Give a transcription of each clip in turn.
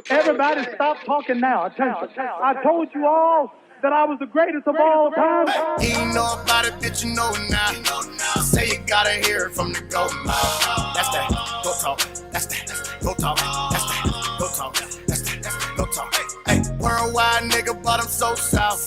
Everybody stop talking now. Attention. I told you all that I was the greatest of all time. He know about it, bitch, you know now. Say you gotta hear it from the go mouth. That's that, go talk. That's that, go talk. That's that, go talk. That's that, go talk. Hey, worldwide nigga, but I'm so south.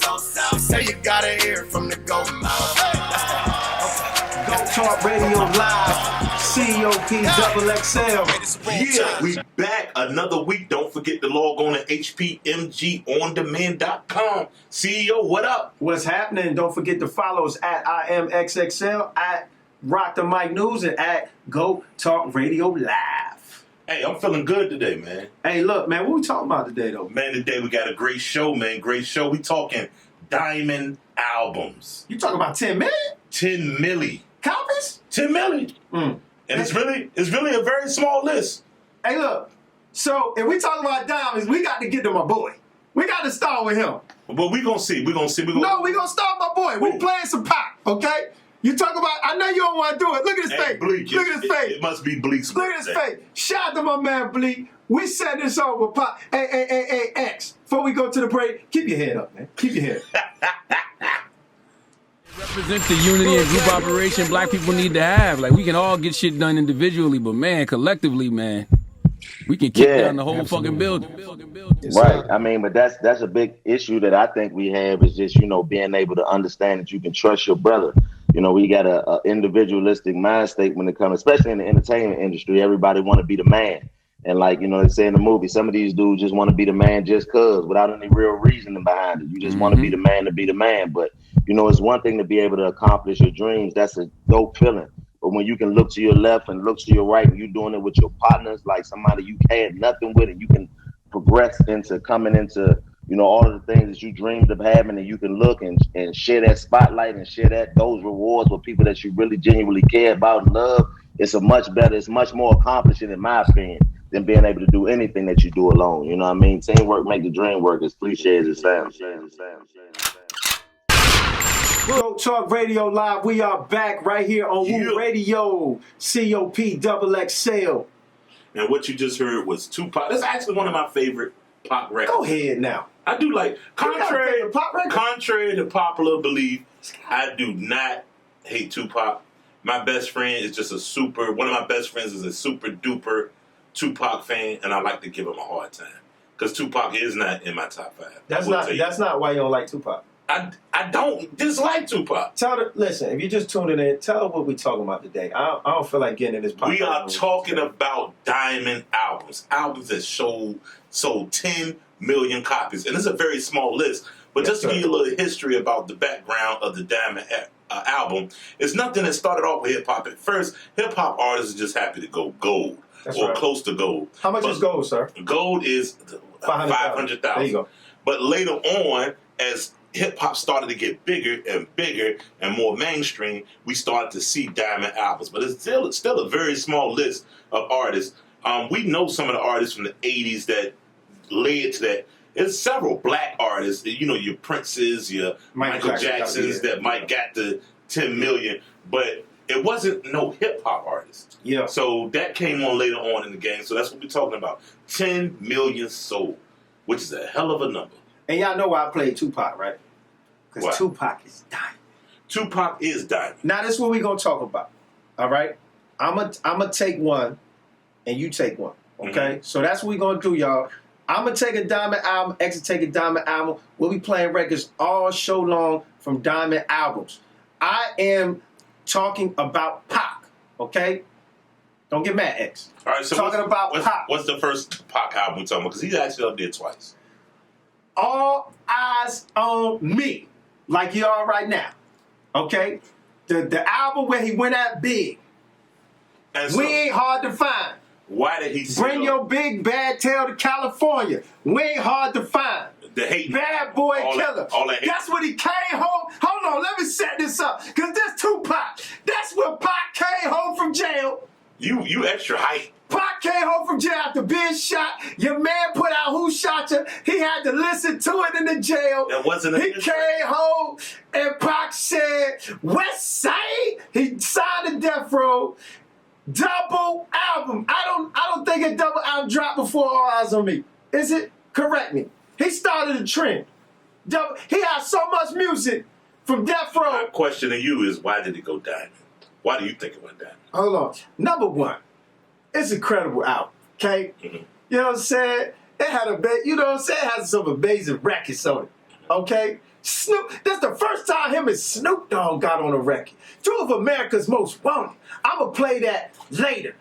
Say you gotta hear it from the go mouth. That's that, Go Talk Radio Live. C.O.A.T. Double XL. Yeah, we back another week. Don't forget to log on to hpmgondemand.com. CEO, what up? What's happening? Don't forget to follow us at IMXXL, at Rock the Mic News, and at Go Talk Radio Live. Hey, I'm feeling good today, man. Hey, look, man, what we talking about today, though? Man, today we got a great show, man. Great show. We talking diamond albums. You talking about 10 million? 10 milli. Copies? 10 milli. And it's really a very small list. Hey, look. So, if we talking about diamonds, we got to get to my boy. We got to start with him. But we gonna see. No, we gonna start with my boy. We playing some pop, okay? You talk about, I know you don't want to do it. Look at his face. Bleak. Look at his face. It must be Bleak's Look at his face. Shout out to my man Bleak. We set this off with pop. Hey, X. Before we go to the break, keep your head up, man. Keep your head up. Represent the unity and group operation black people need to have. Like, we can all get shit done individually, but man, collectively, man, we can kick down the whole fucking building. Right. I mean, but that's a big issue that I think we have is just, being able to understand that you can trust your brother. We got a individualistic mind state when it comes, especially in the entertainment industry. Everybody want to be the man. And like, they say in the movie, some of these dudes just want to be the man just cause without any real reasoning behind it. You just want to be the man to be the man. But, it's one thing to be able to accomplish your dreams. That's a dope feeling. But when you can look to your left and look to your right and you're doing it with your partners, like somebody you had nothing with, and you can progress into coming into, all of the things that you dreamed of having, and you can look and share that spotlight and share those rewards with people that you really genuinely care about and love. It's much more accomplishing, in my opinion, than being able to do anything that you do alone. You know what I mean? Teamwork make the dream work, as cliche as it sounds. Go Talk Radio Live. We are back right here on Woo Radio. COP Double XL. And what you just heard was Tupac. That's actually one of my favorite pop records. Go ahead now. I do like, contrary to to popular belief, I do not hate Tupac. My best friend is just one of my best friends is a super duper Tupac fan, and I like to give him a hard time. Because Tupac is not in my top 5. That's not why you don't like Tupac. I don't dislike Tupac. Listen, if you're just tuning in, tell her what we're talking about today. I don't feel like getting in this podcast. We are talking about diamond albums. Albums that sold 10 million copies. And it's a very small list. But just to give you a little history about the background of the diamond album, it's nothing that started off with hip-hop. At first, hip-hop artists are just happy to go gold. Close to gold. How much is gold, sir? Gold is 500,000. There you go. But later on, as hip-hop started to get bigger and more mainstream, we started to see diamond albums. But it's still a very small list of artists. We know some of the artists from the 80s that led to that. There's several black artists, your Princes, your Michael Jacksons that might got to 10 million. But it wasn't no hip-hop artist. Yeah. So that came on later on in the game. So that's what we're talking about. 10 million sold, which is a hell of a number. And y'all know why I played Tupac, right? Because Tupac is dying. Tupac is dying. Now, this is what we're going to talk about. All right? I'm going to take one, and you take one. Okay? Mm-hmm. So that's what we're going to do, y'all. I'm going to take a diamond album. X will take a diamond album. We'll be playing records all show long from diamond albums. I am talking about Pac. Okay? Don't get mad, X. All right, so talking about Pac. What's the first Pac album we're talking about? Because he's actually up there twice. All Eyes on Me, like you are right now. Okay? The album where he went out big. And so, we ain't hard to find. Why did he bring your big bad tail to California? We ain't hard to find. The hate. Bad boy killer. That's when he came home. Hold on, let me set this up. Because this Tupac. That's when Pac came home from jail. You extra hype. Pac came home from jail after being shot. Your man put out Who Shot You. He had to listen to it in the jail. That wasn't He came home and Pac said, West Side. He signed the death row. double album. I don't think a double album dropped before All Eyes on Me. Is it? Correct me. He started a trend. He had so much music from Death Row. My question to you is, why did it go diamond? Why do you think it went diamond? Hold on. Number one, it's an incredible album. Okay, You know what I'm saying? It had you know what I'm saying? It had some amazing records on it. Okay. Snoop, that's the first time him and Snoop Dogg got on a record. Two of America's Most Wanted. I'm going to play that later.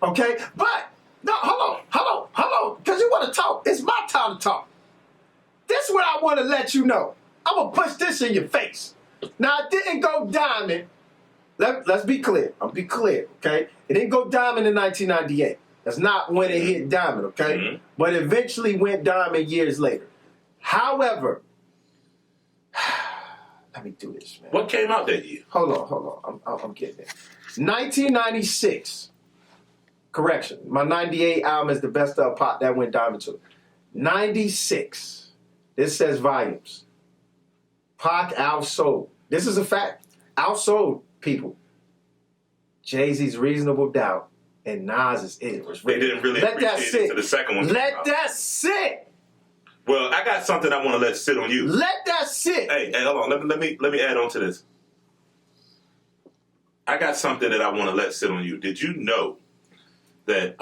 Okay? But, no, hold on. Because you want to talk. It's my time to talk. This is what I want to let you know. I'm going to push this in your face. Now, it didn't go diamond. Let's be clear. I'll be clear, okay? It didn't go diamond in 1998. That's not when it hit diamond, okay? But eventually went diamond years later. However, let me do this, man. What came out that year? Hold on. I'm getting it. 1996. Correction. My 98 album is the best of pop. That went diamond too. 96. This says volumes. Pac outsold. This is a fact. Outsold people. Jay-Z's Reasonable Doubt and Nas's It Was They didn't really let that appreciate sit. it to the second one. Let that sit. Well, I got something I want to let sit on you. Let that sit. Hey, hold on. Let me add on to this. I got something that I want to let sit on you. Did you know that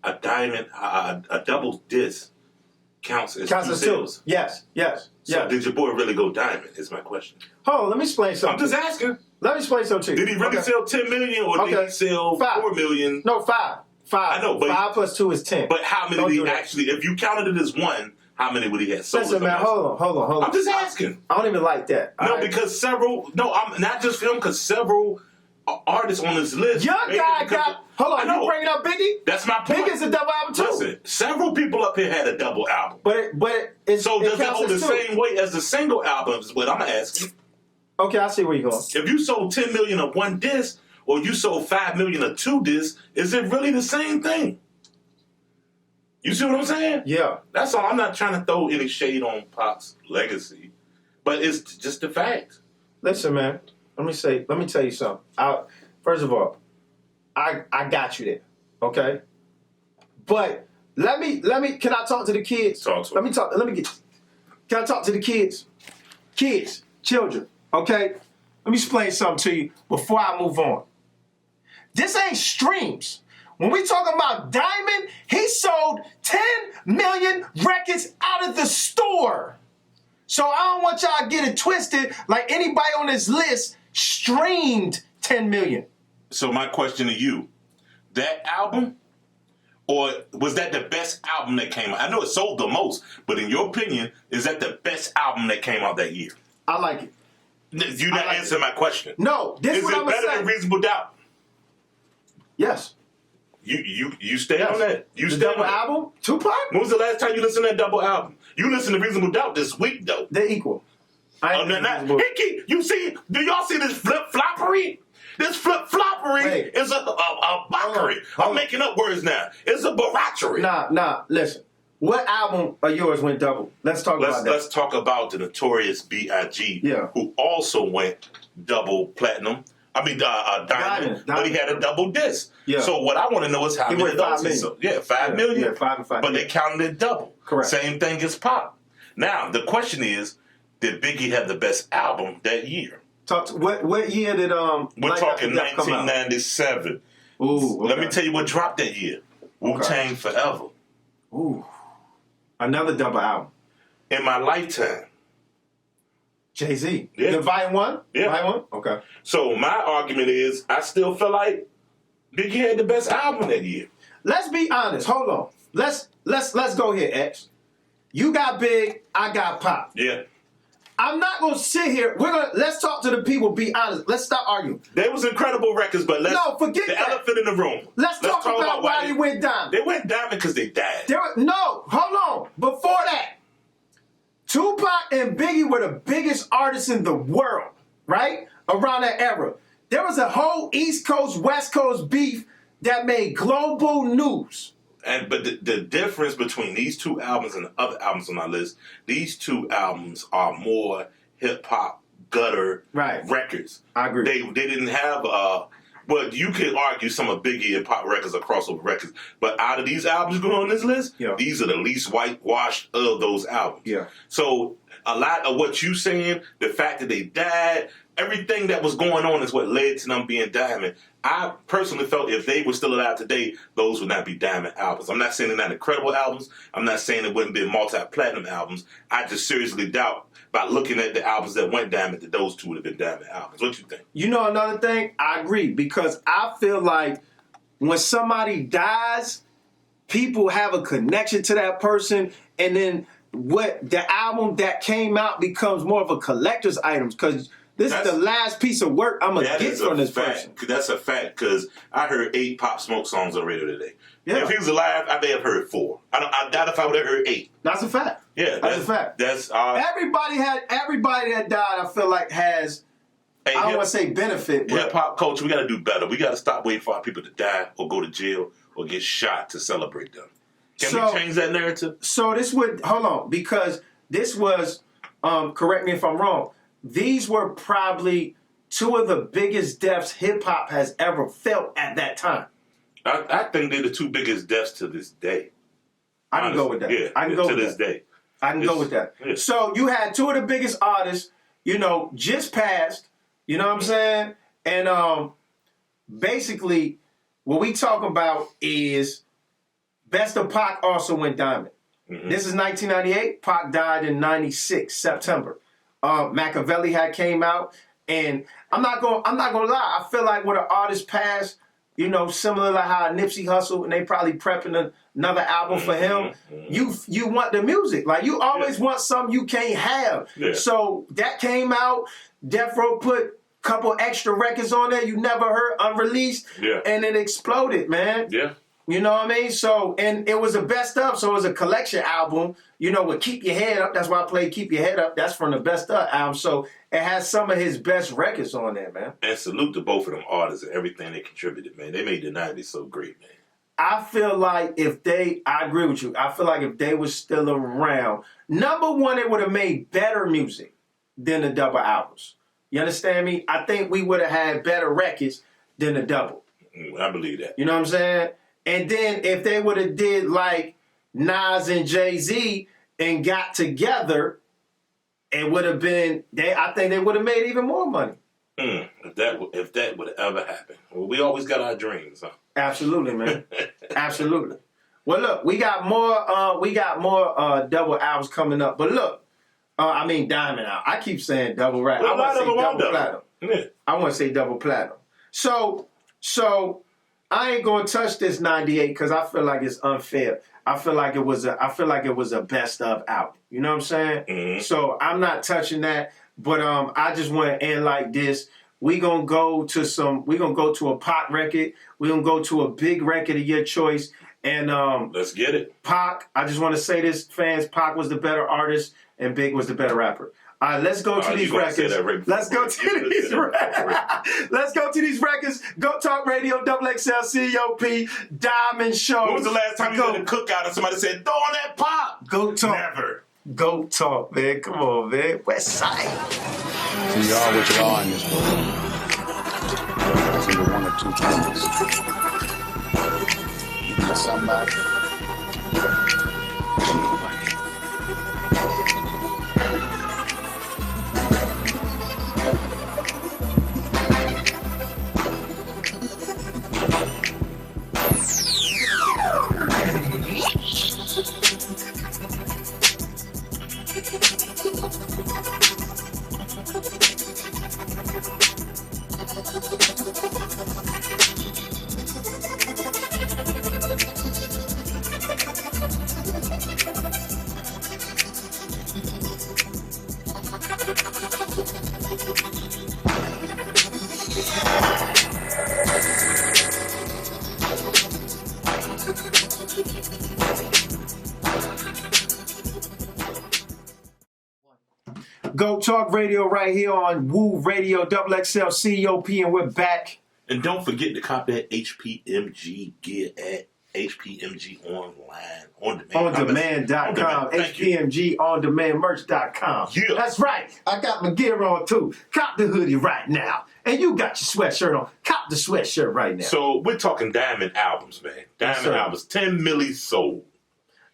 a diamond, a double disc counts as two sales? Yes. So did your boy really go diamond? Is my question. Hold on, let me explain something. I'm just asking. Let me explain something to you. Did he really sell 10 million or did he sell 4 million? No, 5. I know, but 5 plus 2 is 10. But how many did he actually? If you counted it as one, how many would he have sold? Listen, man, hold on. I'm just asking. I don't even like that. No, because several. No, I'm not just him. Because several artists on this list. Young guy got. Hold on, you bringing up Biggie? That's my point. Biggie's a double album too. Listen, several people up here had a double album. But it's so does it hold the same weight as the single album? Is what I'm asking. Okay, I see where you're going. If you sold 10 million of one disc, or you sold 5 million of 2 discs, is it really the same thing? You see what I'm saying? Yeah. That's all. I'm not trying to throw any shade on Pac's legacy, but it's just a fact. Listen, man. Let me tell you something. First of all, I got you there. Okay? But let me can I talk to the kids? Talk to them. Can I talk to the kids? Kids, children, okay? Let me explain something to you before I move on. This ain't streams. When we talking about Diamond, he sold 10 million records out of the store. So I don't want y'all to get it twisted like anybody on this list streamed 10 million. So my question to you, that album, or was that the best album that came out? I know it sold the most, but in your opinion, is that the best album that came out that year? I like it. You not answering my question. No, this is what I'm it better than Reasonable Doubt? Yes. You stay on that. You the stay double on that. album? Tupac? When was the last time you listened to that double album? You listened to Reasonable Doubt this week, though. They're equal. You see, do y'all see this flip-floppery? This flip-floppery is a mockery. I'm making up words now. It's a baratchery. Nah, listen. What album of yours went double? Let's talk about that. Let's talk about the notorious B.I.G., who also went double platinum. I mean, diamond, but he had a double disc. Yeah. So what I want to know is how many of those he sold. Yeah, 5 million. Yeah, 5 and 5. But they counted it double. Correct. Same thing as Pac. Now, the question is, did Biggie have the best album that year? What year did We're talking 1997. Ooh. Okay. Let me tell you what dropped that year. Wu-Tang Forever. Ooh. Another double album. In My Lifetime. Jay-Z. Yeah. The Volume 1? Yeah. Volume 1? Okay. So my argument is, I still feel like Biggie had the best album that year. Let's be honest. Hold on. Let's go here, X. You got Big, I got Pop. Yeah. I'm not gonna sit here. Let's talk to the people. Be honest. Let's stop arguing. They was incredible records, but forget the elephant in the room. Let's talk about why they went diamond. They went diamond because they died. No, hold on. Before that, Tupac and Biggie were the biggest artists in the world, right? Around that era. There was a whole East Coast, West Coast beef that made global news. But the difference between these two albums and the other albums on our list, these two albums are more hip hop gutter records. I agree. They didn't have But you can argue some of Biggie and Pop records are crossover records. But out of these albums going on this list, these are the least whitewashed of those albums. Yeah. So a lot of what you saying, the fact that they died, everything that was going on is what led to them being diamond. I personally felt if they were still alive today, those would not be diamond albums. I'm not saying they're not incredible albums. I'm not saying it wouldn't be multi-platinum albums. I just seriously doubt by looking at the albums that went diamond that those two would have been diamond albums. What you think? You know another thing? I agree because I feel like when somebody dies, people have a connection to that person, and then what the album that came out becomes more of a collector's item because this is the last piece of work I'm going to get from this person. That's a fact because I heard 8 Pop Smoke songs on the radio today. Yeah. If he was alive, I may have heard 4. I doubt if I would have heard 8. That's a fact. Yeah, that's a fact. Everybody that died, I feel like has, I don't want to say benefit, but hip hop culture, we got to do better. We got to stop waiting for our people to die or go to jail or get shot to celebrate them. Can we change that narrative? So this would, hold on, because this was, correct me if I'm wrong, these were probably 2 of the biggest deaths hip-hop has ever felt at that time. I think they're the 2 biggest deaths to this day. I can go with that. Yeah, I can go to with this that. day. I can go with that. Yeah. So you had 2 of the biggest artists, just passed, you know what I'm saying? And basically, what we talk about is Best of Pac also went diamond. Mm-hmm. This is 1998. Pac died in 96, September. Machiavelli had came out, and I'm not gonna lie. I feel like when an artist passed, similar to how Nipsey Hussle, and they probably prepping another album for him. You want the music, like you always want something you can't have. Yeah. So that came out. Death Row put a couple extra records on there you never heard, unreleased, and it exploded, man. Yeah. You know what I mean? So, and it was a best of, so it was a collection album, with Keep Your Head Up. That's why I played Keep Your Head Up. That's from the best of album. So it has some of his best records on there, man. And salute to both of them artists and everything they contributed, man. They made the 90s so great, man. I feel like I agree with you. I feel like if they were still around, number one, it would have made better music than the double albums. You understand me? I think we would have had better records than the double. I believe that. You know what I'm saying? And then if they would have did like Nas and Jay-Z and got together, it would have been, I think they would have made even more money. If that would ever happen. Well, we always got our dreams, huh? Absolutely, man. Absolutely. Well, look, we got more double albums coming up. But look, diamond out. I keep saying double rap. I want to say double platinum. Yeah. I want to say double platinum. So I ain't gonna touch this 98 because I feel like it's unfair. I feel like it was a best of album. You know what I'm saying? Mm-hmm. So I'm not touching that. But I just want to end like this. We're gonna go to a Pac record. We're gonna go to a big record of your choice. And let's get it. Pac, I just want to say this, fans, Pac was the better artist and Big was the better rapper. All right, let's go to these records. Let's go to these records. Let's go to these records. Go Talk Radio, XXL, COP, Diamond Show. When was the last time you did a cookout and somebody said, throw on that Pop? Go Talk. Never. Go Talk, man. Come on, man. West Side. So you are what you are in this world. It's either one or two things. You can be somebody. Go Talk Radio right here on Woo Radio, XXL COP, and we're back. And don't forget to cop that HPMG gear at HPMG Online, on demand. OnDemand.com, HPMG OnDemandMerch.com. Yeah. That's right. I got my gear on too. Cop the hoodie right now. And you got your sweatshirt on. Cop the sweatshirt right now. So we're talking diamond albums, man. Diamond albums, 10 milli sold.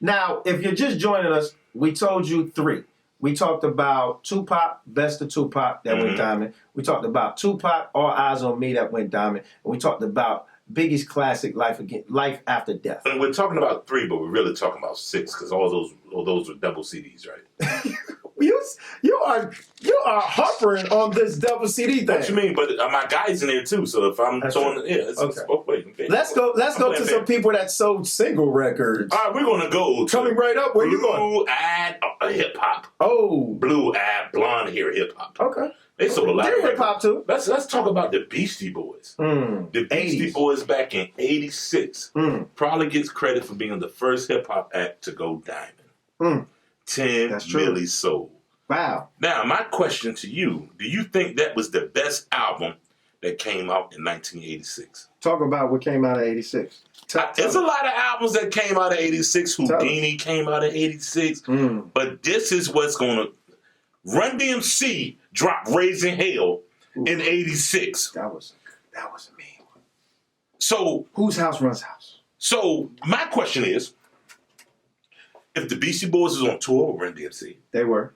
Now, if you're just joining us, we told you 3. We talked about Tupac, Best of Tupac, that went diamond. We talked about Tupac, All Eyes on Me, that went diamond. And we talked about Biggie's classic, Life After Death. And we're talking about 3, but we're really talking about 6 because all those were double CDs, right? You are hovering on this double CD thing. What you mean? But my guy's in there too. So if I'm throwing, it's both ways. Let's go to some people that sold single records. All right, we're gonna go coming right up. Where you going? Blue-eyed hip hop. Oh, blue-eyed blonde hair hip hop. Okay, they sold a lot of hip hop too. Let's talk about the Beastie Boys. The Beastie 80s. Boys back in '86 probably gets credit for being the first hip hop act to go diamond. 10 milli sold. Wow. Now, my question to you, do you think that was the best album that came out in 1986? Talk about what came out of 86. There's a lot of albums that came out of 86. Houdini came out of 86. But this is what's going to... Run DMC dropped Raising Hell in 86. That was a mean one. So... Whose house runs house? So, my question is, if the Beastie Boys was on tour with Run DMC... They were.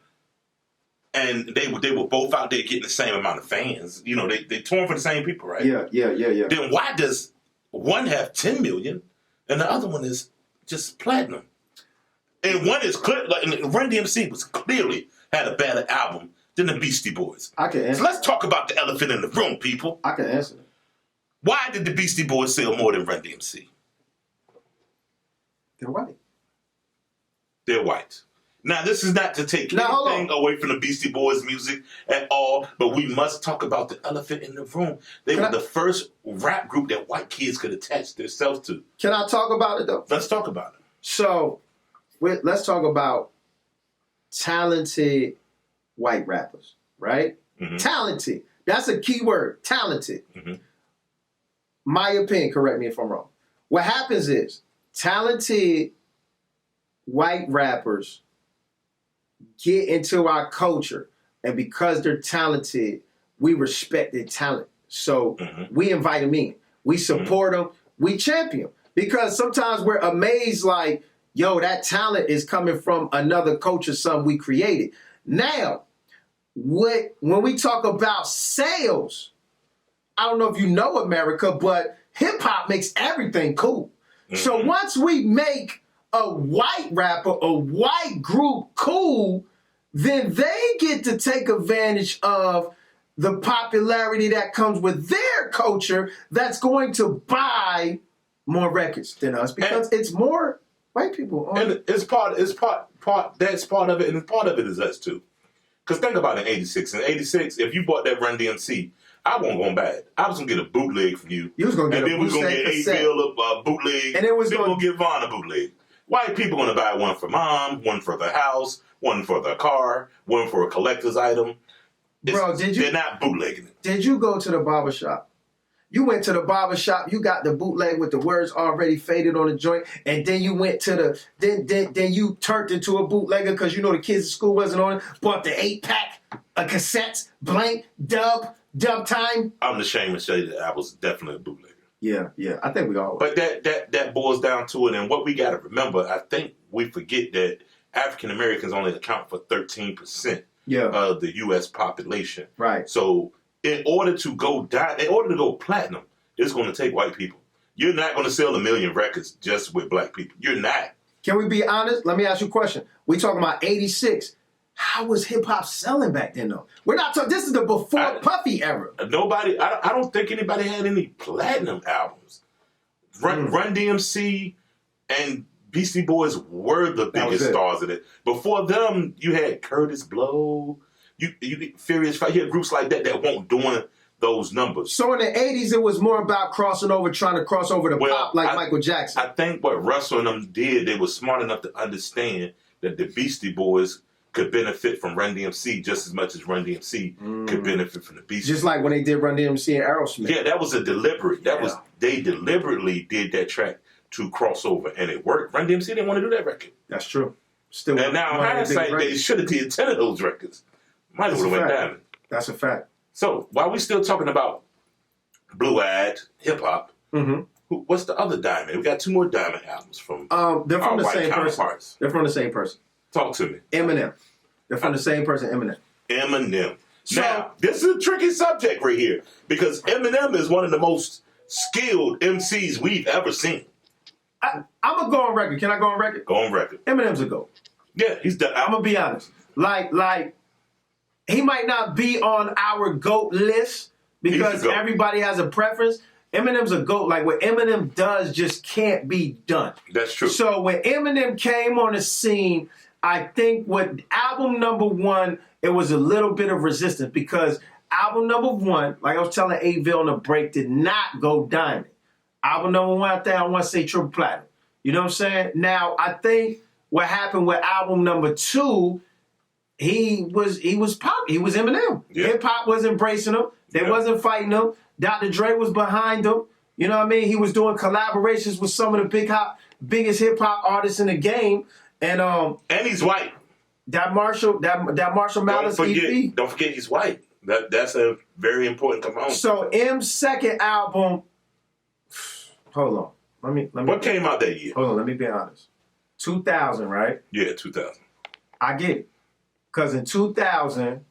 And they were both out there getting the same amount of fans. You know, they touring for the same people, right? Yeah. Then why does one have 10 million and the other one is just platinum? And one is clear, like Run DMC was clearly had a better album than the Beastie Boys. I can answer. So let's talk about the elephant in the room, people. I can answer that. Why did the Beastie Boys sell more than Run DMC? They're white. They're white. Now, this is not to take anything away from the Beastie Boys music at all, but we must talk about the elephant in the room. They were the first rap group that white kids could attach themselves to. Can I talk about it, though? Let's talk about it. So, let's talk about talented white rappers, right? Talented. That's a key word, talented. My opinion, correct me if I'm wrong. What happens is, talented white rappers get into our culture, and because they're talented, we respect their talent. So we invite them in. We support them. We champion them. Because sometimes we're amazed like, yo, that talent is coming from another culture, something we created. Now, when we talk about sales, I don't know if you know America, but hip-hop makes everything cool. So once we make a white rapper, a white group cool, then they get to take advantage of the popularity that comes with their culture that's going to buy more records than us because it's more white people. And that's part of it, and part of it is us too. Because think about it in 86. In 86, if you bought that Run DMC, I wasn't going to buy it. I was going to get a bootleg from you. You was going to get a bootleg. And then we was going to get 8 bill bootleg. And it was going to get Vaughn a bootleg. White people going to buy one for mom, one for the house, one for the car, one for a collector's item. Bro, they're not bootlegging it. Did you go to the barber shop? You went to the barber shop, you got the bootleg with the words already faded on the joint, and then you went to then you turned into a bootlegger because you know the kids at school wasn't on it, bought the 8-pack, a cassettes, blank, dub time. I'm ashamed to say that I was definitely a bootlegger. Yeah, I think we all were. But that boils down to it, and what we got to remember, I think we forget that African Americans only account for 13% of the U.S. population. Right. So in order to go platinum, it's going to take white people. You're not going to sell 1 million records just with black people. You're not. Can we be honest? Let me ask you a question. We talking about 86. How was hip hop selling back then, though? We're not talking. This is the before Puffy era. Nobody. I don't think anybody had any platinum albums. Run DMC and Beastie Boys were the biggest stars of it. Before them, you had Curtis Blow. You Furious Five. You had groups like that weren't doing those numbers. So in the 80s, it was more about crossing over, trying to cross over to pop like Michael Jackson. I think what Russell and them did, they were smart enough to understand that the Beastie Boys could benefit from Run DMC just as much as Run DMC could benefit from the Beastie Boys. Just like when they did Run DMC and Aerosmith. Yeah, that was a deliberate. They deliberately did that track to cross over, and it worked. Run DMC didn't want to do that record. That's true. And now in hindsight, they should have did 10 of those records. Might have went diamond. That's a fact. So while we still talking about blue-eyed hip hop, what's the other Diamond? We got 2 more Diamond albums from. They're from the white same person. counterparts. They're from the same person. Talk to me. Eminem. They're from the same person. Eminem. So, Now, this is a tricky subject right here because Eminem is one of the most skilled MCs we've ever seen. I'm gonna go on record. Can I go on record? Go on record. Eminem's a GOAT. Yeah, he's done. I'm gonna be honest. Like he might not be on our GOAT list because everybody has a preference. Eminem's a GOAT. Like what Eminem does just can't be done. That's true. So when Eminem came on the scene, I think with album number 1, it was a little bit of resistance because album number 1, like I was telling A-Ville on the break, did not go diamond. Album number 1 out there, I want to say triple platinum. You know what I'm saying? Now, I think what happened with album number 2, he was pop. He was Eminem. Yeah. Hip-hop was embracing him. They wasn't fighting him. Dr. Dre was behind him. You know what I mean? He was doing collaborations with some of the biggest hip-hop artists in the game. And he's white. That Marshall Mathers EP. Don't forget he's white. That's a very important component. So M's second album. Hold on. Let me. What came out that year? Hold on. Let me be honest. 2000, right? Yeah, 2000. I get it. Because in 2000,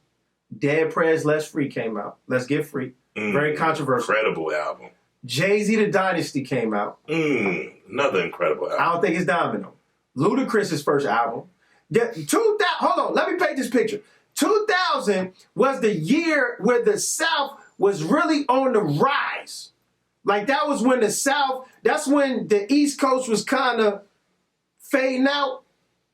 Dead Prez Let's Free came out. Let's Get Free. Very controversial. Incredible album. Jay-Z The Dynasty came out. Another incredible album. I don't think it's diamond though. Ludacris's first album. Hold on, let me paint this picture. 2000 was the year where the South was really on the rise. Like that was when that's when the East Coast was kind of fading out.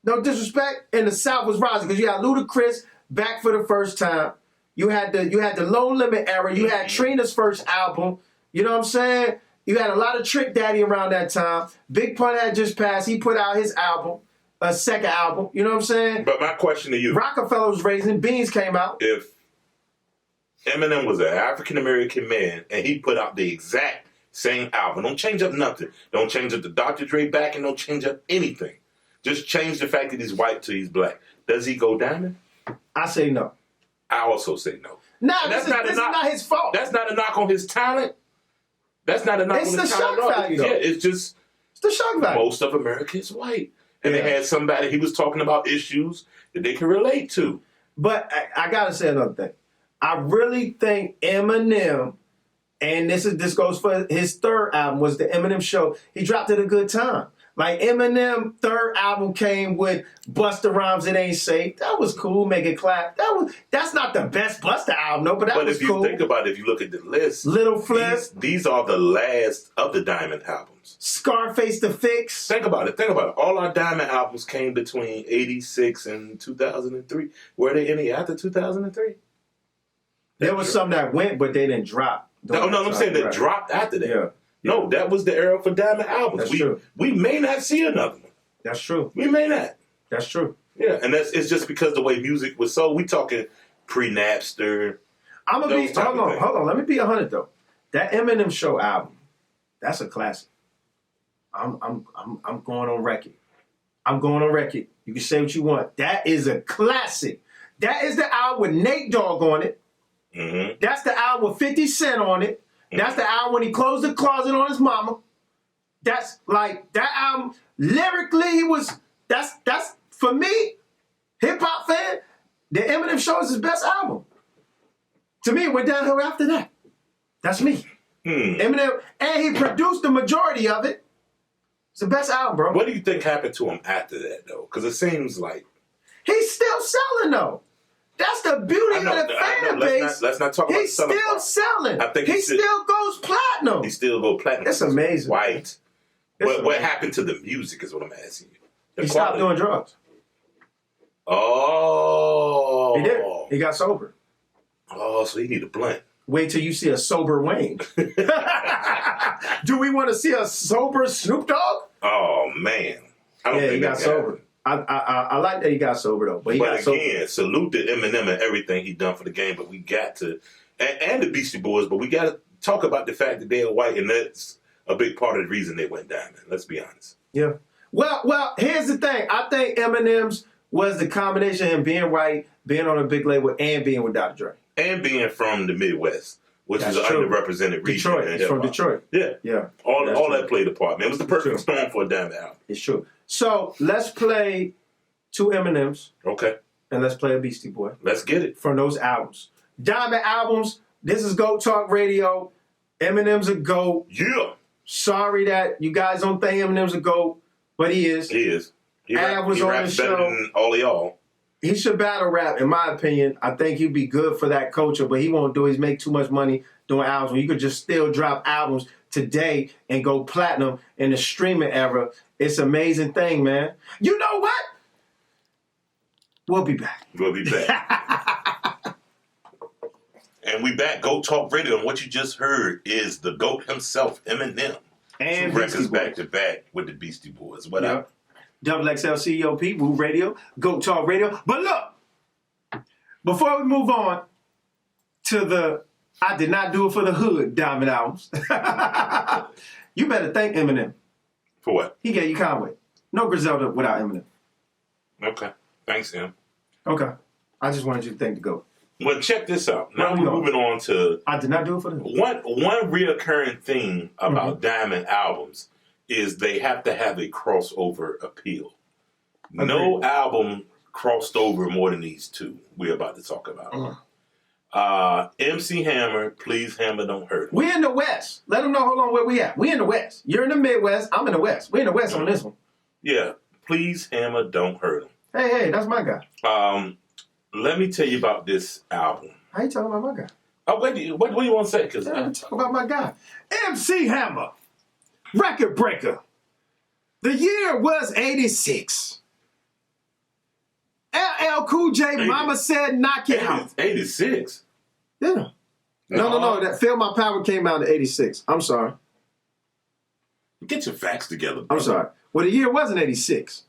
No disrespect, and the South was rising because you had Ludacris back for the first time. You had the Low Limit era. You had Trina's first album. You know what I'm saying? You had a lot of Trick Daddy around that time. Big Pun had just passed. He put out his album, a second album. You know what I'm saying? But my question to you. Rockefeller was raising. Beans came out. If Eminem was an African-American man and he put out the exact same album, don't change up nothing. Don't change up the Dr. Dre back and don't change up anything. Just change the fact that he's white to he's black. Does he go diamond? I say no. I also say no. No, this is not his fault. That's not a knock on his talent. That's not a knock on his talent. It's the shock value, though. Yeah, it's the shock value. Most of America is white. And they had somebody, he was talking about issues that they can relate to. But I got to say another thing. I really think Eminem, and this goes for his third album, was the Eminem Show. He dropped at a good time. Like Eminem third album came with Busta Rhymes, It Ain't Safe. That was cool. Make It Clap. That's not the best Busta album, no, but that was cool. But if you think about it, if you look at the list, Little Flip, these are the last of the Diamond albums. Scarface The Fix. Think about it. All our Diamond albums came between 86 and 2003. Were there any after 2003? There was some that went, but they didn't drop. I'm saying that dropped after that. Yeah. No, that was the era for Diamond albums. That's true. We may not see another one. That's true. We may not. That's true. Yeah, and it's just because the way music was sold. We talking pre-Napster. I'm gonna be hold on. Let me be 100 though. That Eminem Show album, that's a classic. I'm going on record. I'm going on record. You can say what you want. That is a classic. That is the album with Nate Dogg on it. Mm-hmm. That's the album with 50 Cent on it. That's the album when he closed the closet on his mama. That's like that album. Lyrically, that's for me, hip hop fan. The Eminem Show is his best album. To me, it went downhill after that. That's me. Eminem, and he produced the majority of it. It's the best album, bro. What do you think happened to him after that, though? Because it seems like he's still selling, though. That's the beauty of the fan base. Let's not talk about he's still selling. I think he still goes platinum. He still goes platinum. It's amazing. White. What happened to the music is what I'm asking you. He stopped doing drugs. Oh. He did. He got sober. Oh, so he need a blunt. Wait till you see a sober Wayne. Do we want to see a sober Snoop Dogg? Oh, man. I don't think he got sober. I like that he got sober, though. But again, salute to Eminem and everything he done for the game, but we got to, and the Beastie Boys, but we got to talk about the fact that they are white, and that's a big part of the reason they went diamond. Let's be honest. Yeah. Well, here's the thing. I think Eminem's was the combination of him being white, being on a big label, and being with Dr. Dre. And being from the Midwest, which That's is an true. underrepresented region. Detroit. in He's from hip-hop. Detroit. Yeah. Yeah. All That's true. that played a part, man. It was the perfect storm for a damn album. It's true. So let's play 2 Eminems Okay. and let's play a Beastie Boy Let's get it. from those albums. Diamond albums. This is GOAT Talk Radio. Eminem's a GOAT. Yeah. Sorry that you guys don't think Eminem's a GOAT, but he is. He is. He was on raps the better show. than all of y'all. He should battle rap, in my opinion. I think he'd be good for that culture, but he won't do it. He's make too much money doing albums. When you could just still drop albums today and go platinum in the streaming era. It's an amazing thing, man. You know what? We'll be back. We'll be back. And we back. GOAT Talk Radio. And what you just heard is the GOAT himself, Eminem. And Two records Beastie Boys. back to back with the Beastie Boys. What Yeah. up? Double XL COP, Woo Radio, GOAT Talk Radio. But look, before we move on to the I Did Not Do It for the Hood Diamond albums, you better thank Eminem. For what? He gave you Conway. No Griselda without Eminem. Okay. Thanks, Em. Okay. I just wanted you to thank the GOAT. Well, check this out. Now Where we we're going? moving on to I Did Not Do It for the Hood. one reoccurring thing about Mm-hmm. Diamond albums is they have to have a crossover appeal. No album crossed over more than these two we're about to talk about. MC Hammer, Please Hammer Don't Hurt. We in the West. Let them know, hold on, where we at. We in the West. You're in the Midwest. I'm in the West. We in the West on this one. Yeah, Please Hammer Don't Hurt Him. Hey, that's my guy. Let me tell you about this album. How you talking about my guy? Oh, what do you want to say? Because Yeah, talk about my guy. MC Hammer. Record breaker. The year was 86. LL Cool J, 80. Mama said knock it out. 86. Yeah. No. That Feel My Power came out in 86. I'm sorry. Get your facts together, I'm brother. sorry. Well, the year wasn't 86,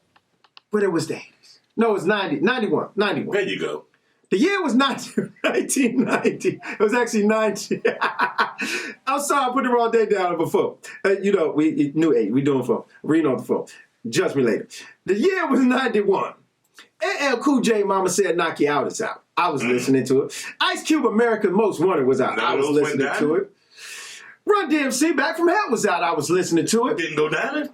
but it was the 80s. No, it's 91. There you go. The year was 1990. It was actually 90. I'm sorry, I put the wrong day down before. We knew 8. We doing 4. Reading on the 4. Judge me later. The year was 91. LL Cool J, Mama Said Knock You Out is out. I was listening to it. Ice Cube, America's Most Wanted was out. None I of was those went listening down? to it. Run DMC, Back From Hell was out. I was listening to it. Didn't go down?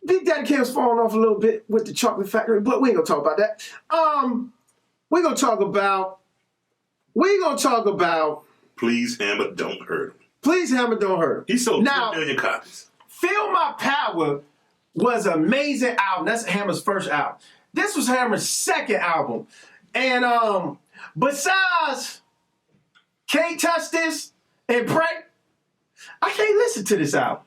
Big Daddy Kane was falling off a little bit with the Chocolate Factory, but we ain't gonna talk about that. We're gonna talk about Please Hammer Don't Hurt Him. Please Hammer Don't Hurt Him. He sold Now- 2 million copies. Feel My Power was an amazing album. That's Hammer's first album. This was Hammer's second album. And besides Can't Touch This and Pray, I can't listen to this album.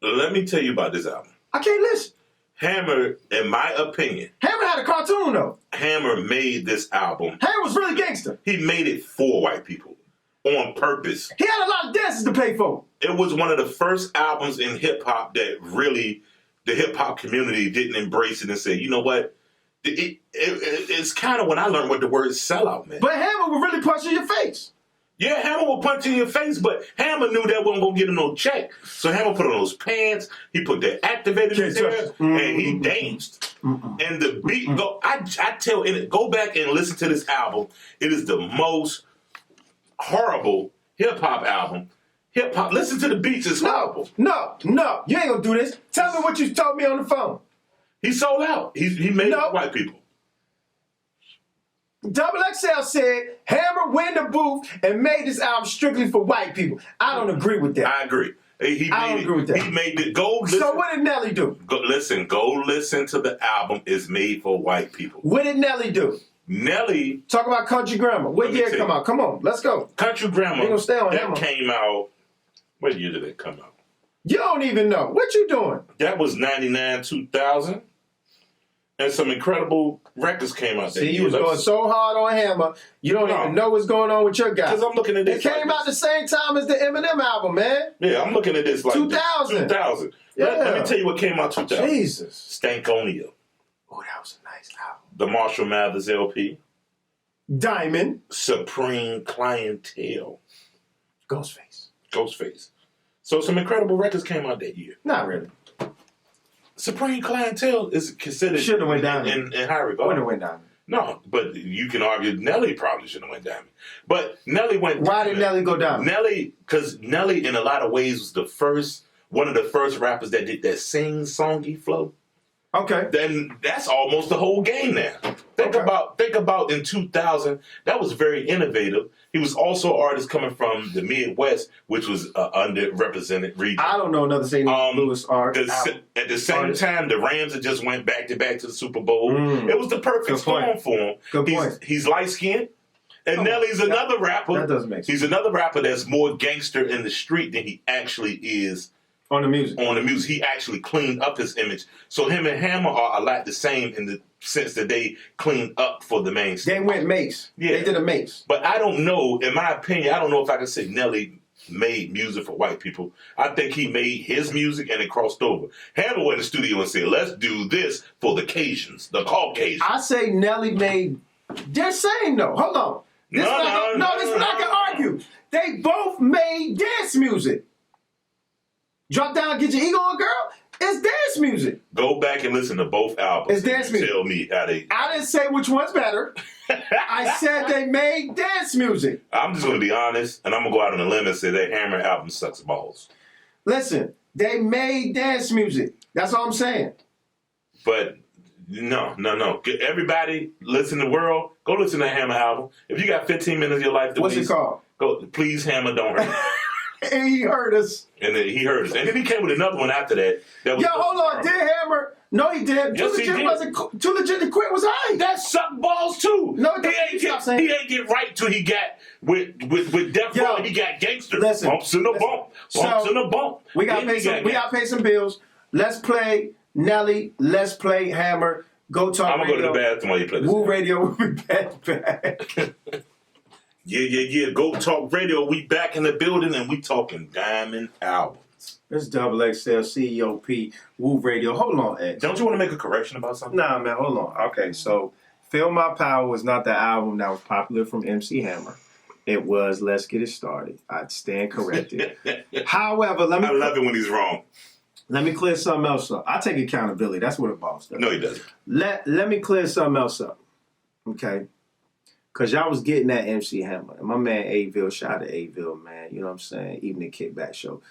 Let me tell you about this album. I can't listen. Hammer, in my opinion, Hammer had a cartoon though. Hammer made this album. Hammer was really gangster. He made it for white people on purpose. He had a lot of dances to pay for. It was one of the first albums in hip-hop that really the hip-hop community didn't embrace it and say, you know what? It's kind of when I learned what the word sellout meant. But Hammer would really punch in your face. Yeah, Hammer will punch in your face, but Hammer knew that wasn't going to get him no check. So Hammer put on those pants, he put that activator in his hair, and he danced. And the beat, go back and listen to this album. It is the most horrible hip-hop album. Hip-hop, listen to the beats, it's horrible. No. You ain't gonna do this. Tell me what you told me on the phone. He sold out. He made it for white people. Double XL said Hammer went in the booth and made this album strictly for white people. I don't agree with that. I agree. I don't agree with that. He made it. Go listen. So what did Nelly do? Go listen to the album. It's made for white people. What did Nelly do? Nelly. Talk about Country Grammar. What year it come out? Come on, let's go. Country Grammar. We gonna stay on that Hammer. came out. What year did it come out? You don't even know. What you doing? That was 99, 2000. And some incredible records came out that See, year. you was going so hard on Hammer, you don't even know what's going on with your guy. Because I'm looking at this. It came out the same time as the Eminem album, man. Yeah, I'm looking at this like 2000. 2000. Yeah. Let me tell you what came out 2000. Jesus. Stankonia. Oh, that was a nice album. The Marshall Mathers LP. Diamond. Supreme Clientele. Ghostface. So some incredible records came out that year. Not really. Supreme Clientele is considered Should've went down. in high regard. Wouldn't have went down. No, but you can argue Nelly probably should have went diamond. But Nelly went Why diamond. did Nelly go diamond? Because Nelly, in a lot of ways, was one of the first rappers that did that sing-songy flow. Okay. Then that's almost the whole game now. Think about in 2000, that was very innovative. He was also an artist coming from the Midwest, which was underrepresented region. I don't know another St. Louis artist. At the same time, the Rams had just went back to back to the Super Bowl. It was the perfect storm for him. Good point. He's light skinned. And Nelly's another rapper. That doesn't make sense. He's another rapper that's more gangster in the street than he actually is on the music. He actually cleaned up his image. So him and Hammer are a lot the same in the sense that they cleaned up for the mainstream. They went Mace. Yeah. They did a Mace. But I don't know, in my opinion, I don't know if I can say Nelly made music for white people. I think he made his music and it crossed over. Hammer went in the studio and said, let's do this for the Cajuns, the Caucasians. I say Nelly made... They're saying no. Hold on. This is not going to argue. They both made dance music. Drop down, get your ego on, girl. It's dance music. Go back and listen to both albums. It's dance music. Tell me how they... I didn't say which one's better. I said they made dance music. I'm just going to be honest, and I'm going to go out on a limb and say that Hammer album sucks balls. Listen, they made dance music. That's all I'm saying. But no. Everybody, listen to the world. Go listen to the Hammer album. If you got 15 minutes of your life to What's waste, it called? Go, Please Hammer, Don't Hurt. And he heard us. And then he heard us. And then he came with another one after that. That was hold on. Did Hammer? No, he didn't. Yes, he did. Too Legit to Quit was I. That sucked balls too. No, he ain't get right till he got with Def Row. He got gangster. Listen, bumps in the bump. Bumps in the bump. We got to pay some bills. Let's play Nelly. Let's play Hammer. Go Talk I'm Radio. going to go to the bathroom while you play this. Woo Radio. We'll be back. Yeah. Go Talk Radio. We back in the building and we talking diamond albums. It's Double XL CEOP Woo Radio. Hold on, Ed. Don't you want to make a correction about something? Nah, man. Hold on. Okay, so Feel My Power was not the album that was popular from MC Hammer. It was Let's Get It Started. I'd stand corrected. However, I love it when he's wrong. Let me clear something else up. I take accountability. That's what a boss does. No, he doesn't. Let me clear something else up. Okay? Because y'all was getting that MC Hammer. And my man Aville, shout out to Aville, man. You know what I'm saying? Evening Kickback Show.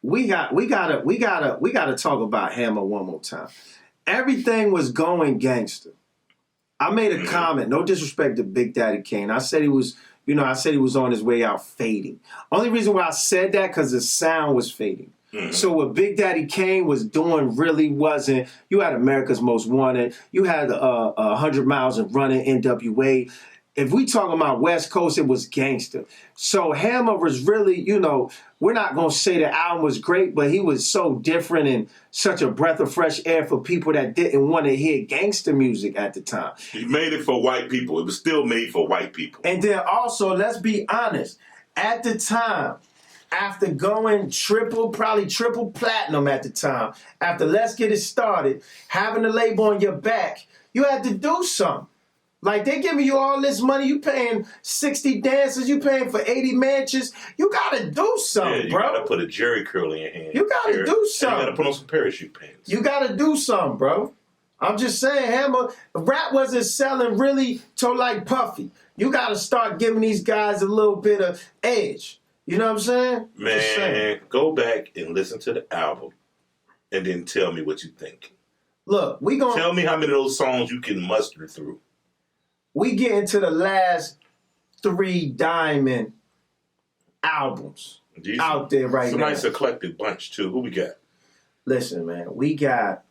We gotta talk about Hammer one more time. Everything was going gangster. I made a comment, no disrespect to Big Daddy Kane. I said he was on his way out fading. Only reason why I said that because the sound was fading. So what Big Daddy Kane was doing really wasn't. You had America's Most Wanted. You had 100 Miles and Running, NWA. If we talking about West Coast, it was gangster. So Hammer was really, we're not going to say the album was great, but he was so different and such a breath of fresh air for people that didn't want to hear gangster music at the time. He made it for white people. It was still made for white people. And then also, let's be honest, at the time, after going probably triple platinum at the time, after Let's Get It Started, having the label on your back, you had to do something. Like, they giving you all this money. You paying 60 dancers. You paying for 80 mansions. You got to do something, bro. You got to put a jerry curl in your hand. You got to do something. You got to put on some parachute pants. You got to do something, bro. I'm just saying, Hammer, rap wasn't selling really to like Puffy. You got to start giving these guys a little bit of edge. You know what I'm saying? Man, go back and listen to the album and then tell me what you think. Look, tell me how many of those songs you can muster through. We get into the last 3 Diamond albums out there right now. It's a nice eclectic bunch, too. Who we got? Listen, man, we got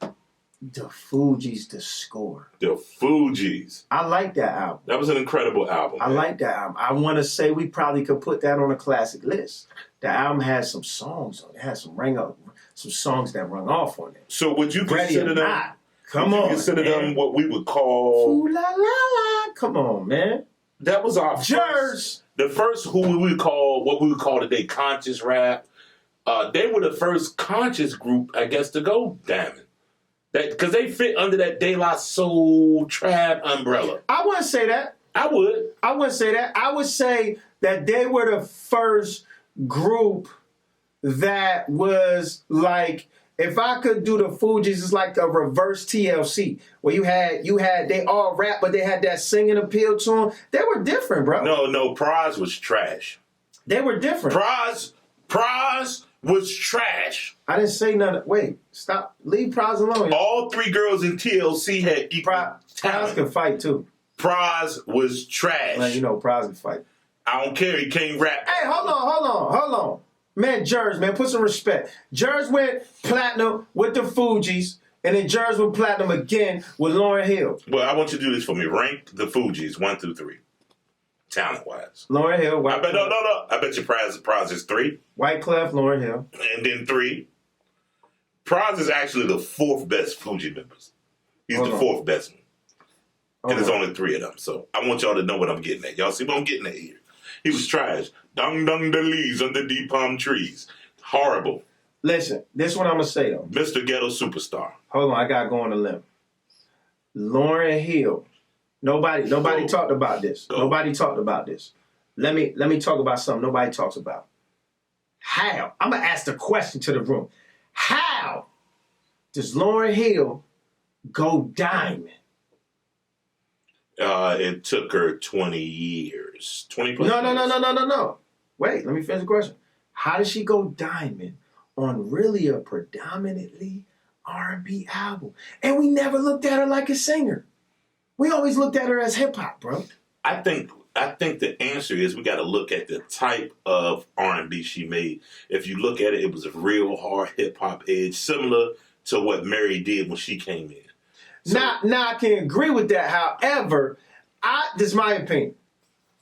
the Fugees to Score. The Fugees. I like that album. That was an incredible album. I like that album. I want to say we probably could put that on a classic list. The album has some songs on it. It has some songs that rung off on it. So would you consider them? Come on, consider them what we would call... Ooh, la, la, la. Come on, man. That was our the first what we would call today conscious rap. They were the first conscious group, I guess, to go diamond. Because they fit under that De La Soul trap umbrella. I wouldn't say that. I wouldn't say that. I would say that they were the first group that was like if I could do the Fugees, it's like a reverse TLC where you had they all rap, but they had that singing appeal to them. They were different, bro. No, Prize was trash. They were different. Prize was trash. I didn't say nothing. Wait, stop. Leave Prize alone. All three girls in TLC had equal Prize talent. can fight too. Prize was trash. Man, you know Prize can fight. I don't care. He can't rap. Hey, hold on. Man, Jers, man, put some respect. Jers went platinum with the Fugees, and then Jers went platinum again with Lauryn Hill. Well, I want you to do this for me. Rank the Fugees 1 through 3, talent-wise. Lauryn Hill, No. I bet your Prize is 3. Wyclef, Lauryn Hill. And then 3. Prize is actually the 4th best Fugees members. He's the 4th best one. And there's only 3 of them. So I want y'all to know what I'm getting at. Y'all see what I'm getting at here? He was trash. Dung the leaves under deep palm trees. Horrible. Listen, this is what I'm going to say, though. Mr. Ghetto Superstar. Hold on, I got to go on a limb. Lauryn Hill. Nobody talked about this. Nobody talked about this. Let me talk about something nobody talks about. How? I'm going to ask the question to the room. How does Lauryn Hill go diamond? It took her 20 years. 20 plus years. No. Wait, let me finish the question. How did she go diamond on really a predominantly R&B album? And we never looked at her like a singer. We always looked at her as hip-hop, bro. I think the answer is we got to look at the type of R&B she made. If you look at it, it was a real hard hip-hop edge, similar to what Mary did when she came in. So, now I can agree with that. However, this is my opinion.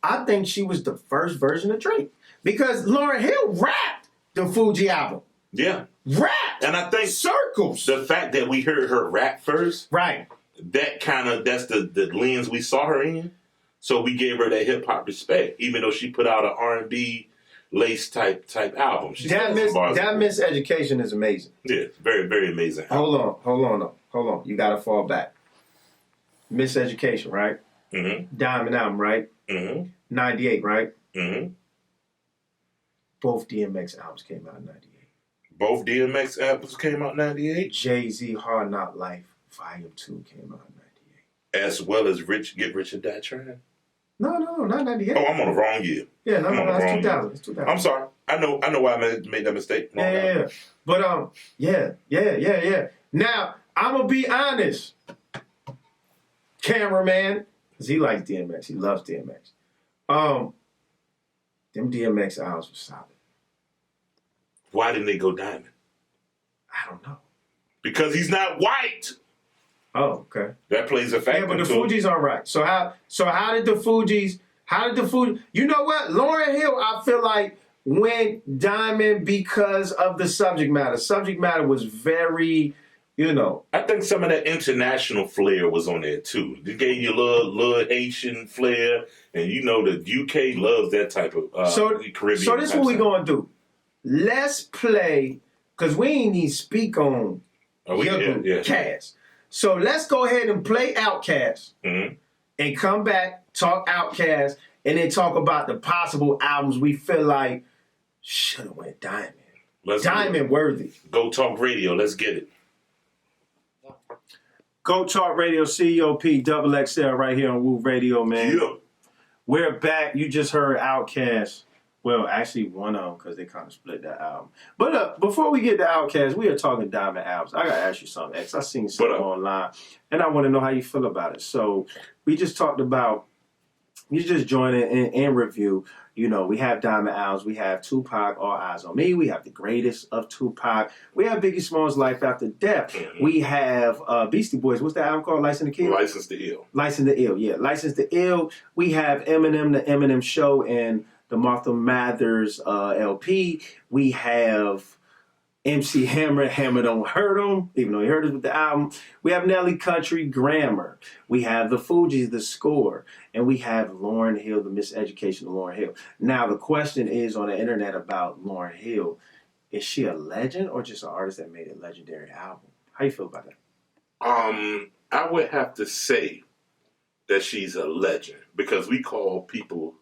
I think she was the first version of Drake because Lauryn Hill rapped the Fugees album. Yeah, rapped, and I think circles. The fact that we heard her rap first, right? That's the lens we saw her in. So we gave her that hip hop respect, even though she put out an R&B lace type album. That miseducation is amazing. Yeah, very, very amazing. Hold on. You gotta fall back. Miseducation, right? Mm-hmm. Diamond album, right? Mm-hmm. 98, right? Mm-hmm. Both DMX albums came out in 98. Both DMX albums came out in 98? Jay-Z Hard Knock Life Volume 2 came out in 98. As well as Get Rich or Die Trying? No, not 98. Oh, I'm on the wrong year. Yeah, that's 2000. It's 2000. I'm sorry. I know why I made that mistake. Yeah. But yeah. Now, I'm gonna be honest, cameraman, because he likes DMX. He loves DMX. Them DMX albums were solid. Why didn't they go diamond? I don't know. Because he's not white. Oh, okay. That plays a factor. Yeah, but the Fugees are right. So how did the Fugees? You know what? Lauryn Hill, I feel like went diamond because of the subject matter. Subject matter was very, I think some of that international flair was on there too. They gave you a little Haitian flair, and the UK loves that type of Caribbean. So this is what we're gonna do. Let's play, because we ain't even speak on Outkast. So let's go ahead and play Outkast and come back, talk Outkast, and then talk about the possible albums we feel like should have went diamond. Diamond worthy. Go Talk Radio. Let's get it. Go Talk Radio, COP, Double XL right here on Woo Radio, man. Yeah. We're back. You just heard Outkast. Well, actually one of them because they kind of split that album. But before we get to Outkast, we are talking diamond albums. I got to ask you something, X. I seen something online, and I want to know how you feel about it. So we just talked about, you just join in review. We have diamond albums. We have Tupac, All Eyes on Me. We have The Greatest of Tupac. We have Biggie Smalls' Life After Death. Mm-hmm. We have Beastie Boys. What's that album called? License to Kill? License to Ill. License to Ill, yeah. License to Ill. We have Eminem, The Eminem Show, and the Martha Mathers LP. We have MC Hammer, Hammer Don't Hurt Him, even though he hurt us with the album. We have Nelly, Country Grammar. We have the Fugees, The Score. And we have Lauryn Hill, The Miseducation of Lauryn Hill. Now, the question is on the internet about Lauryn Hill, is she a legend or just an artist that made a legendary album? How you feel about that? I would have to say that she's a legend because we call people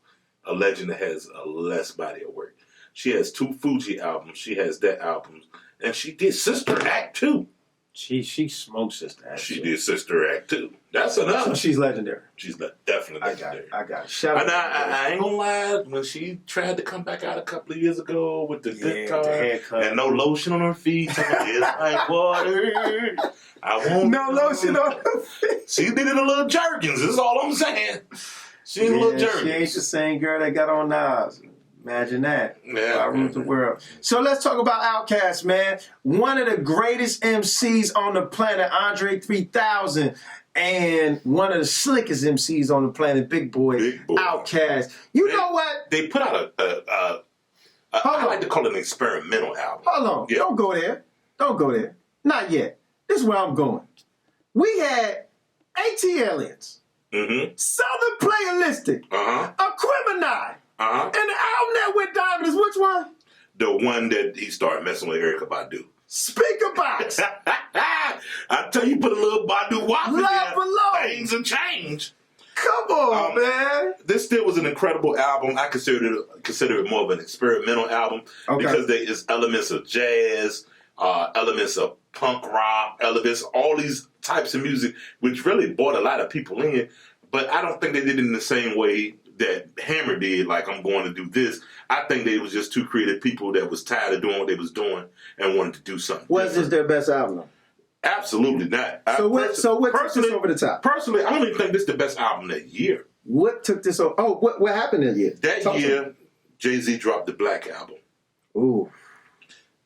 a legend that has a less body of work. She has 2 Fugees albums. She has that album. And she did Sister Act 2. She smoked Sister Act. She did Sister Act 2. That's enough. So she's legendary. She's definitely legendary. I got it. Shout out. And I ain't gonna lie, when she tried to come back out a couple of years ago with the haircut and no lotion on her feet, it's like water. I won't. No lotion on her feet. She did it a little jerkins. That's all I'm saying. She ain't a little jerkins. She ain't the same girl that got on Nas. Imagine that. I ruled the world. So let's talk about Outkast, man. One of the greatest MCs on the planet, Andre 3000, and one of the slickest MCs on the planet, Big Boy. Outkast. You know what? They put out I like to call it an experimental album. Hold on. Yeah. Don't go there. Not yet. This is where I'm going. We had A.T. Aliens, Southern Playalistic, Aquemini. And the album that went diamond is which one? The one that he started messing with Erykah Badu. Speaker Box. I tell you, put a little Badu Wap in there. Below. Things have changed. Come on, man. This still was an incredible album. I consider it more of an experimental album because there is elements of jazz, elements of punk rock, elements, all these types of music, which really brought a lot of people in. But I don't think they did it in the same way that Hammer did, like I'm going to do this. I think they was just 2 creative people that was tired of doing what they was doing and wanted to do something. Was this their best album? Absolutely not. So what took this over the top? Personally, I don't even think this is the best album that year. What took this over? Oh, what happened that year? That year, Jay-Z dropped the Black Album. Ooh.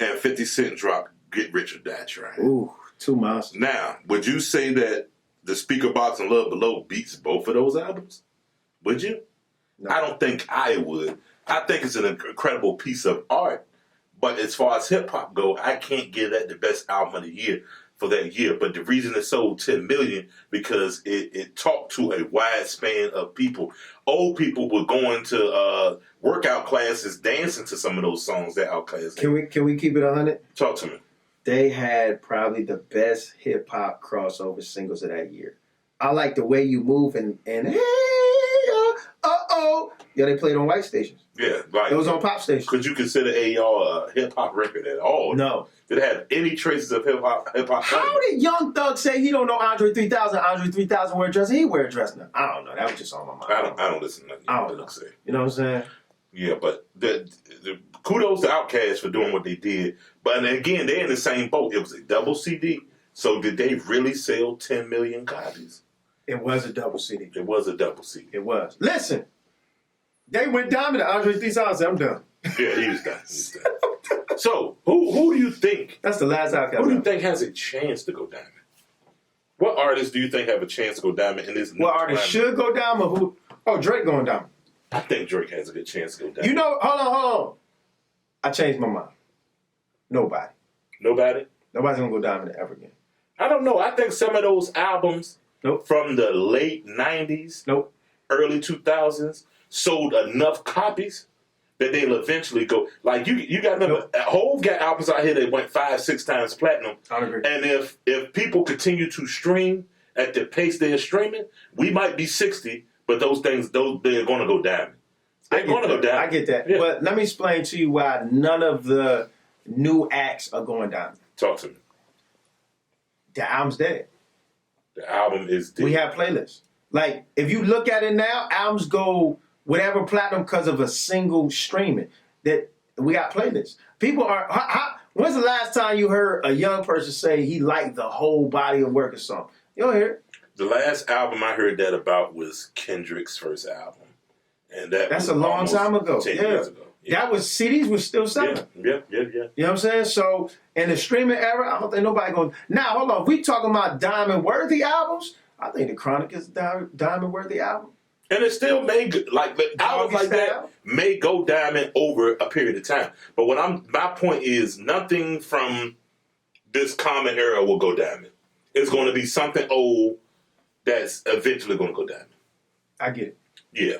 And 50 Cent dropped Get Rich or Die Trying. Ooh, 2 monsters. Now, would you say that the Speaker Box and Love Below beats both of those albums? Would you? No. I don't think I would. I think it's an incredible piece of art, but as far as hip-hop go, I can't give that the best album of the year for that year. But the reason it sold 10 million, because it talked to a wide span of people. Old people were going to workout classes, dancing to some of those songs that Outkast had. Can we keep it 100? Talk to me. They had probably the best hip-hop crossover singles of that year. I like the way you move and hey, yeah, they played on white stations. Yeah, like it was on pop stations. Could you consider a hip hop record at all? No. Did it have any traces of hip hop? How did Young Thug say he don't know Andre 3000? Andre 3000 wear a dress. He wear a dress now. I don't know. That was just on my mind. I don't listen to nothing. I don't know. Say. You know what I'm saying? Yeah, but the kudos to Outkast for doing what they did. But again, they're in the same boat. It was a double CD. So did they really sell 10 million copies? It was a double CD. It was a double CD. It was. Listen. They went diamond to Andre 3000. I'm done. Yeah, he was done. So, who do you think? That's the last Outkast. Who do you think has a chance to go diamond? What artists do you think have a chance to go diamond in this? What artist should go diamond? Who? Oh, Drake going diamond. I think Drake has a good chance to go diamond. You know, hold on. I changed my mind. Nobody. Nobody? Nobody's gonna go diamond ever again. I don't know. I think some of those albums from the late 90s, early 2000s, sold enough copies that they'll eventually go. Like you got to remember, Hove got albums out here that went 5-6 times platinum. I agree. And if people continue to stream at the pace they're streaming, we might be 60, but they're going to go diamond. They're going to go diamond. I get that. Yeah. But let me explain to you why none of the new acts are going diamond. Talk to me. The album's dead. The album is dead. We have playlists. Like, if you look at it now, albums go whatever platinum because of a single streaming. That we got playlists. People are. When's the last time you heard a young person say he liked the whole body of work or something? You don't hear it. The last album I heard that about was Kendrick's first album, and that's a long time ago. 10 years ago. Yeah. That was CDs was still selling. Yeah. You know what I'm saying? So in the streaming era, I don't think nobody going. Now hold on, if we talking about diamond worthy albums, I think the Chronic is a diamond worthy album. And it still may, like, but albums like that may go diamond over a period of time. But my point is, nothing from this common era will go diamond. It's going to be something old that's eventually going to go diamond. I get it. Yeah.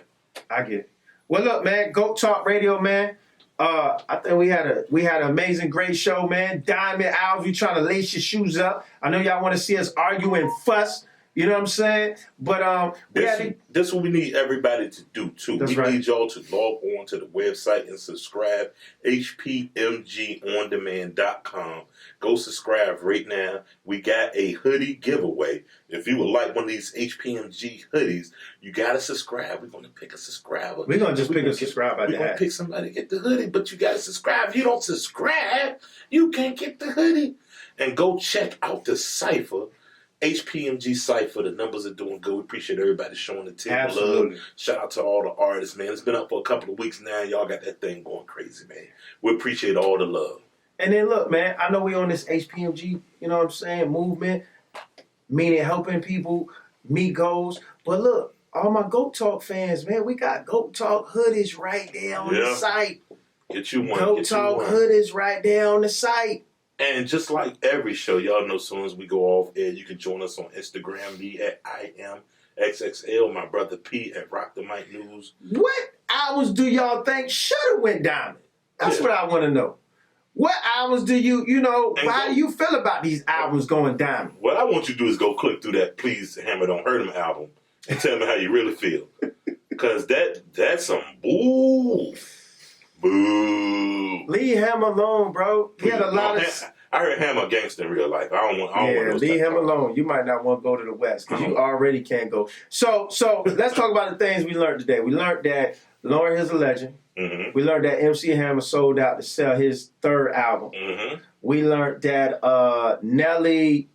I get it. Well, look, man, G.O.A.T Talk Radio, man. I think we had an amazing, great show, man. Diamond albums, we trying to lace your shoes up. I know y'all want to see us argue and fuss. You know what I'm saying? But this is what we need everybody to do too. That's we right. need y'all to log on to the website and subscribe. HPMGOnDemand.com. Go subscribe right now. We got a hoodie giveaway. If you would like one of these HPMG hoodies, you gotta subscribe. We're gonna pick a subscriber. We're gonna just pick a subscriber. We're gonna pick somebody to get the hoodie, but you gotta subscribe. If you don't subscribe, you can't get the hoodie. And go check out the cipher. HPMG Cypher, the numbers are doing good. We appreciate everybody showing the team Absolutely. love. Shout out to all the artists, man. It's been up for a couple of weeks now. Y'all got that thing going crazy, man. We appreciate all the love. And then look, man, I know we on this HPMG, you know what I'm saying, movement, meaning helping people meet goals. But look, all my GOAT Talk fans, man, we got GOAT Talk hoodies right there on the site. Get you one. GOAT Talk hoodies right there on the site. And just like every show, y'all know as soon as we go off air, you can join us on Instagram, me at IamXXL, my brother P at Rock the Mic News. What albums do y'all think should have went diamond? That's what I want to know. What albums do you how do you feel about these albums going diamond? What I want you to do is go click through that Please Hammer Don't Hurt Him album and tell me how you really feel. Because that's some boo. Leave him alone, bro. He had a lot of... I heard Hammer gangster in real life. I don't want to leave him alone. You might not want to go to the West because you already can't go. So let's talk about the things we learned today. We learned that Lauryn Hill's a legend. Mm-hmm. We learned that MC Hammer sold out to sell his third album. Mm-hmm. We learned that Nelly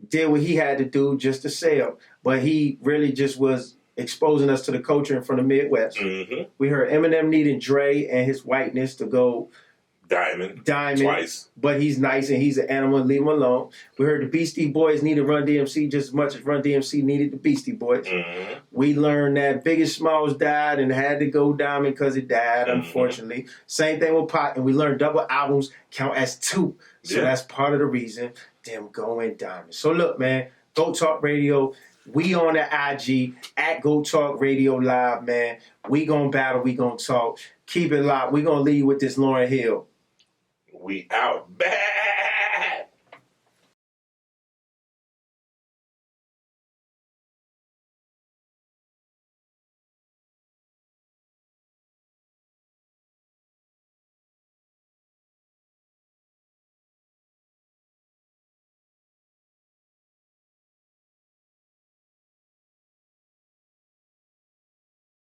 did what he had to do just to sell, but he really just was exposing us to the culture from the Midwest. Mm-hmm. We heard Eminem needing Dre and his whiteness to go diamond twice, but he's nice and he's an animal. Leave him alone. We heard the Beastie Boys needed Run DMC just as much as Run DMC needed the Beastie Boys. Mm-hmm. We learned that Biggie Smalls died and had to go diamond because he died, unfortunately. Same thing with Pac, and we learned double albums count as two. So that's part of the reason them going diamond. So look, man, GOAT Talk Radio. We on the IG at GOAT Talk Radio Live, man. We gonna battle. We gonna talk. Keep it locked. We gonna leave with this Lauryn Hill. We out. Bad.